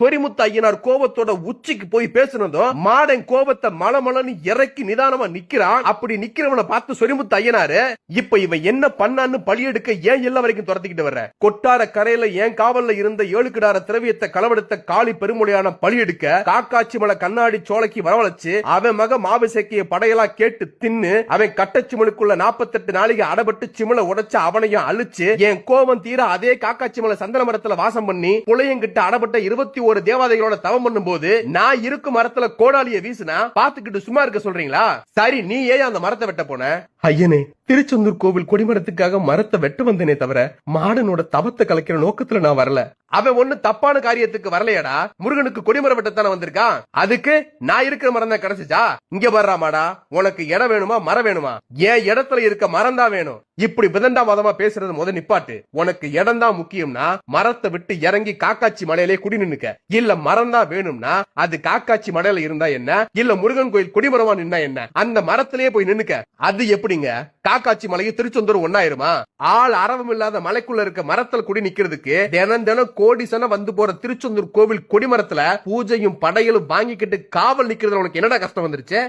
சொரிமுத்து ஐயனார் கோபத்தோட உச்சிக்கு போய் பேசுனதும் மாடன் கோபத்தை மலமலன்னு இறக்கி நிதானமா நிக்கிறான். அப்படி நிக்கிறவனை பார்த்து சொரிமுத்து ஐயனாரு, இப்ப இவன் என்ன பண்ணான்னு பழி எடுக்க ஏன் எல்லாம் வரைக்கும் துரத்திக்கிட்டு வர்ற? கொட்டார கரையில ஏன் காவல்ல இருந்த 7 கிடார திரவியத்தை களவெடுத்த காளி பெருமொழியான பழி எடுக்க காக்காட்சி மலை கண்ணாடி சோலைக்கு வரவழைச்சு அவன் மக மாவிசைக்கிய படையலா கேட்டு தின்னு அவன் கட்டச்சிமலுக்குள்ள 48 நாளைக்கு அடபட்டு சிமலை உடைச்சு அவனையும் அழிச்சு என் கோபம் தீர அதே காக்காட்சி மலை சந்தன மரத்துல வாசம் பண்ணி புளையங்கிட்ட அடபட்ட 21 தேவாதைகளோட தவம் பண்ணும் போது நான் இருக்கும் மரத்துல கோடாலிய வீசினா பாத்துக்கிட்டு சும்மா இருக்க சொல்றீங்களா? சரி, நீ ஏன் அந்த மரத்தை வெட்ட போன? ஐயனே, திருச்செந்தூர் கோவில் கொடிமரத்துக்காக மரத்தை வெட்ட வந்தனே தவிர மாடனோட தவத்தை கலைக்கிற நோக்கத்துல நான் வரல. அவன் ஒண்ணு தப்பான காரியத்துக்கு வரலையடா, முருகனுக்கு கொடிமரம் வெட்டத்தானே வந்திருக்கான். அதுக்கு நான் இருக்கிற மரம் தான் கிடைச்சிச்சா? இங்க வர்றா மாடா, உனக்கு இடம் வேணுமா மரம் வேணுமா? என் இடத்துல இருக்க மரம் தான் வேணும். இப்படி விதண்டா மதமா பேசுறது முத நிப்பாட்டு. உனக்கு இடம் தான் முக்கியம்னா மரத்தை விட்டு இறங்கி காக்காட்சி மலையிலே குடி நின்னுக்க. இல்ல மரம் தான் வேணும்னா அது காக்காட்சி மலையில இருந்தா என்ன, இல்ல முருகன் கோயில் கொடிமரமா நின்னா என்ன, அந்த மரத்திலேயே போய் நின்னுக்க. அது எப்படிங்க காக்காட்சி மலையும் திருச்செந்தூர் ஒன்னாயிருமா? ஆள் அரவம் இல்லாத மலைக்குள்ள இருக்க மரத்துல குடி நிக்கிறதுக்கு தினம் தினம் கோடிசன வந்து போற திருச்செந்தூர் கோவில் கொடிமரத்துல பூஜையும் படையலும் வாங்கிக்கிட்டு காவல் நிக்கிறது உனக்கு என்னடா கஷ்டம் வந்துருச்சு?